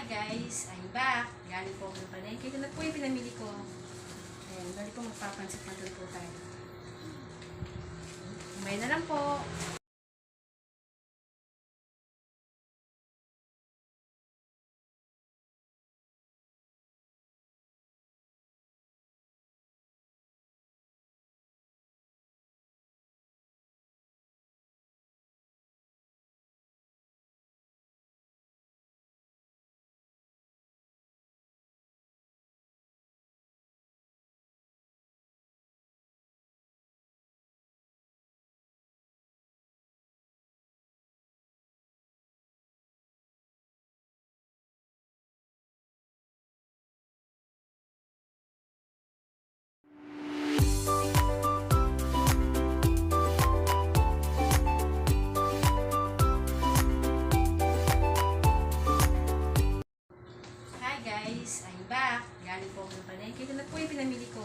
Guys, I'm back. Galing po ako ng palengke. Ito na po yung pinamili ko. Ayan, bali po magpapansit natin po tayo. Umay na lang po. Hi guys, I'm back. Galing po ako ng palengke. Ito na po yung pinamili ko.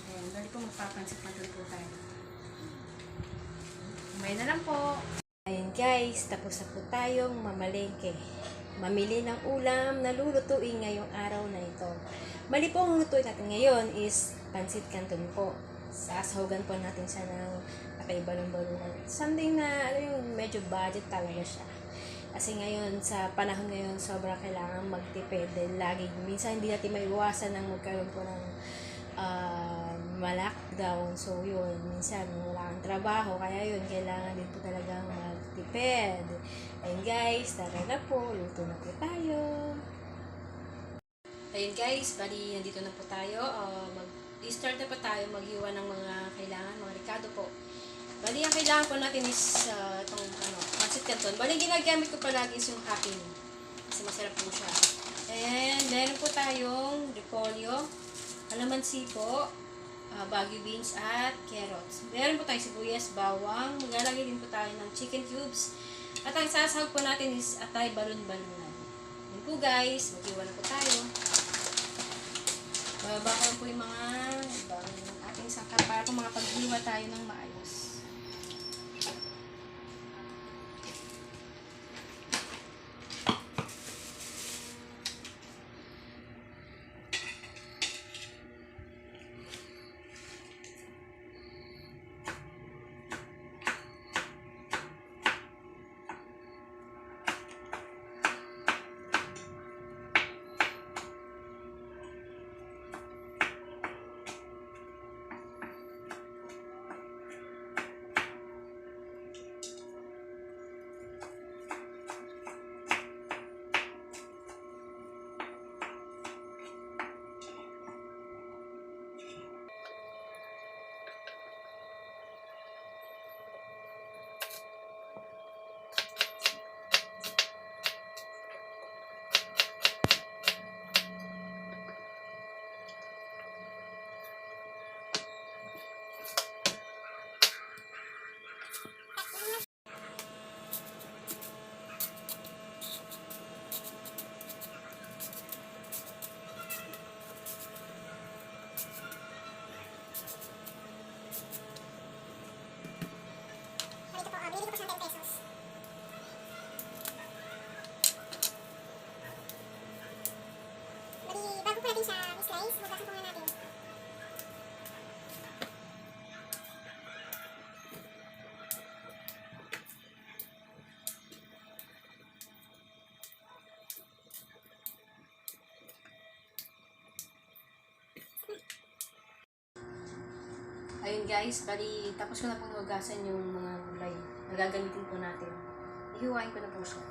Ayan, bali po magpapansit natin po tayo. Umay na lang po. Ayan guys, tapos na po tayong mamalengke. Mamili ng ulam na lulutuin ngayong araw na ito. Bali po ang lutuin natin ngayon is pansit canton po. Sasahugan po natin siya ng pakaibalong-balungan. Something na medyo budget talaga siya. Kasi ngayon, sa panahon ngayon, sobrang kailangan magtipid. Lagi, minsan hindi natin maiwasan ng magkaroon po ng ma-lockdown. So yun, minsan wala kang trabaho. Kaya yun, kailangan din po talagang magtipid. Ayun guys, tara na po. Luto na po tayo. Ayun guys, bali nandito na po tayo. Mag-start na po tayo maghiwa ng mga kailangan, mga rekado po. Bali, ang kailangan po natin is itong pansit canton. Bali, ginagamit ko palagi is yung Happy Meal. Kasi masarap po siya. And meron po tayong repolyo, kalamansi po, bagu beans at carrots. Meron po tayong sibuyas, bawang. Maglalagay din po tayo ng chicken cubes. At ang sasahog po natin is atay balon-balunan. Yun po guys, maghiwa na po tayo. Bababa ko po yung mga ating sangkap para po makapaghiwa tayo ng maayos. Bago po natin siya i-slice, maglasan po nga natin. Ayun guys, bali tapos ko na pong hugasan yung mga gulay na gagamitin po natin. Ihiwain ko na po siya.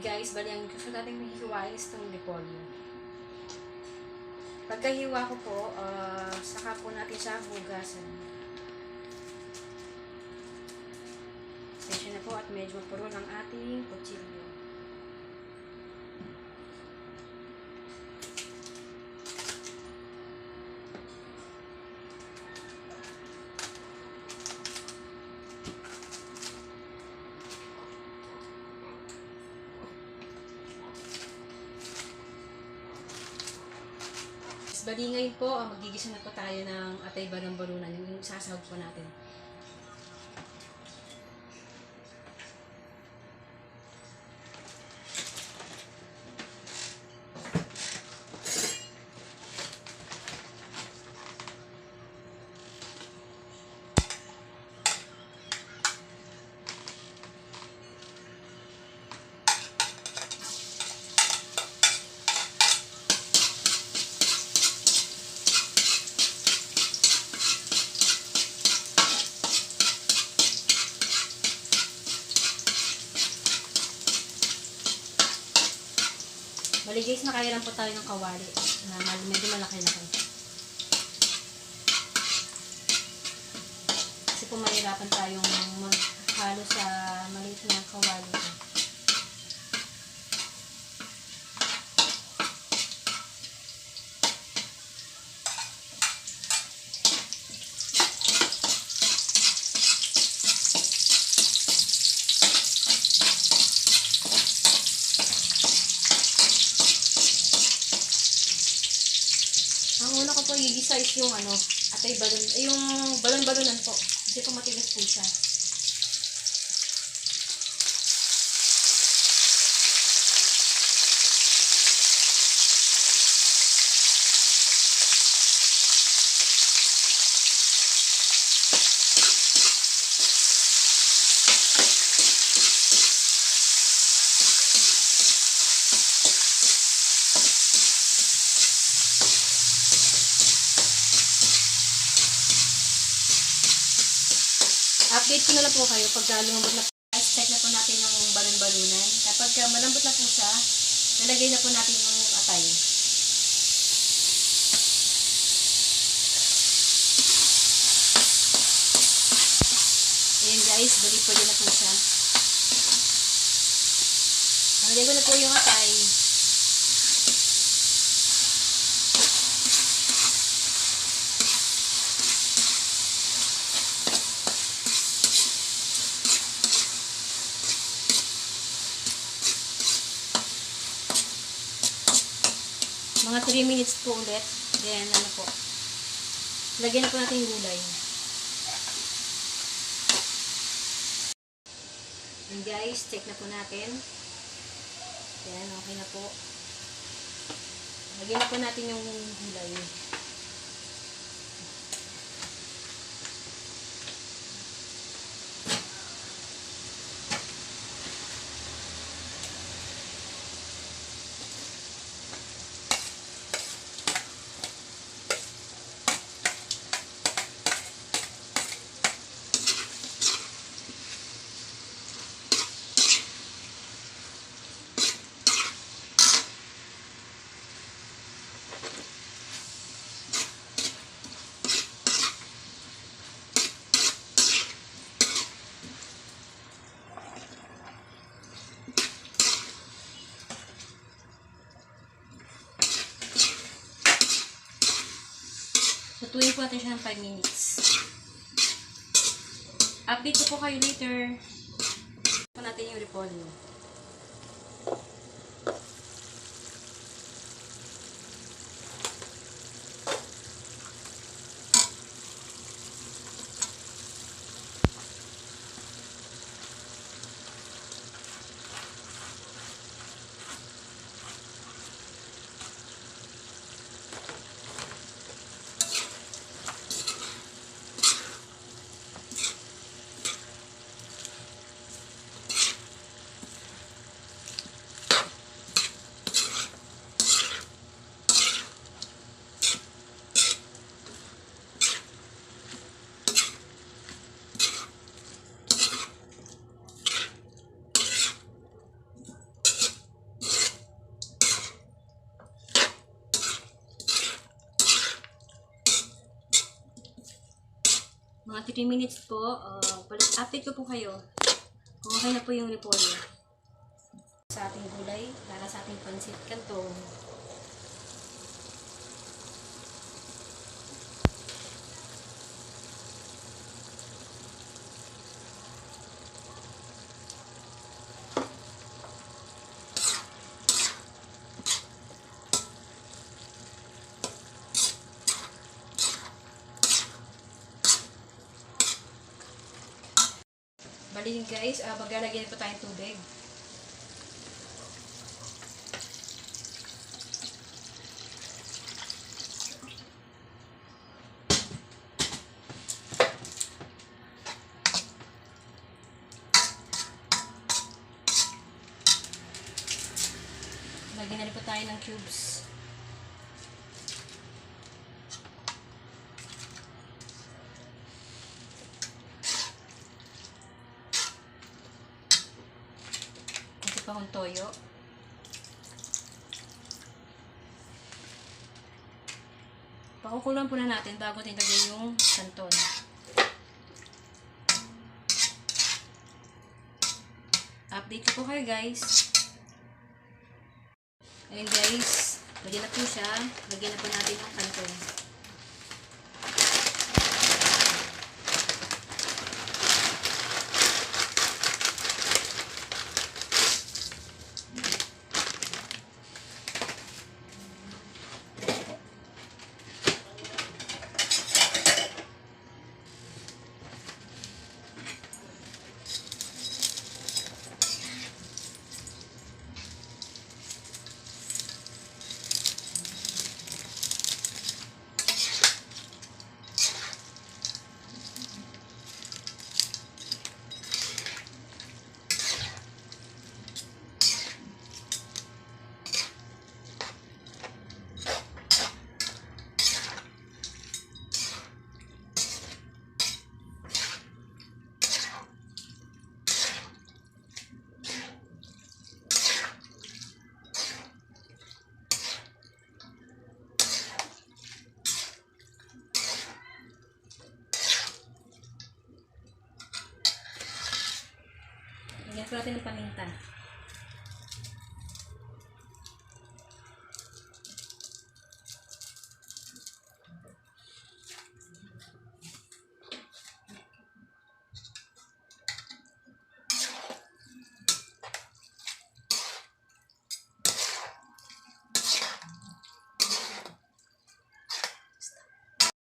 guys, bali ang gusto natin hihiwain is itong repolyo. Pagkahiwa ko po, saka po natin siya hugasan. Sensya na po at medyo mapuro ng ating kutsilyo. Bali ngayon po, magigisa na po tayo ng atay balon-balunan, yung sasahog po natin. Bali guys, nakaya lang po tayo ng kawali na medyo malaki-laki. Kasi po mahirapan tayong maghalo sa maliit na kawali. Ang una ko po igisa is yung atay balon, yung balon-balonan po. Kasi po matigas po siya. Update ko na lang po kayo pagka lumambot na po. Check na po natin yung balon-balunan. Kapag malambot na po siya, nalagay na po natin yung atay. Ayan guys, bali po din na po siya. Nalagay ko na po yung atay. Mga 3 minutes po ulit. Then, po. Lagyan na po natin yung gulay. And guys, check na po natin. Yan, okay na po. Lagyan na po natin yung gulay. Lutuin po natin siya ng 5 minutes. Update ko po kayo later. Po natin yung repolyo. Mga 3 minutes po, update ko po kayo kung okay na po yung repolyo. Sa ating gulay, para sa ating pansit canton. Bali guys, maglalagyan po tayong tubig. Lagyan na rin po tayo ng cubes. Kunti pa akong toyo. Pakukulan po na natin bago tinagay yung canton. Update ko po kayo guys. Ayun guys, lagyan na po siya. Lagyan na po natin yung canton. Lagyan po natin ng paminta.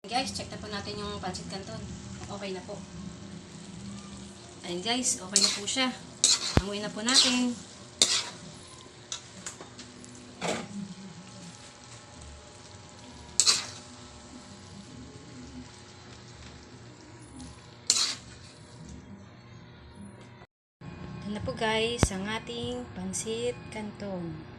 Guys, check na po natin yung pancit canton. Okay na po. Ayun guys, okay na po siya. Amoy na po natin. Ito na po guys, ang ating pancit canton.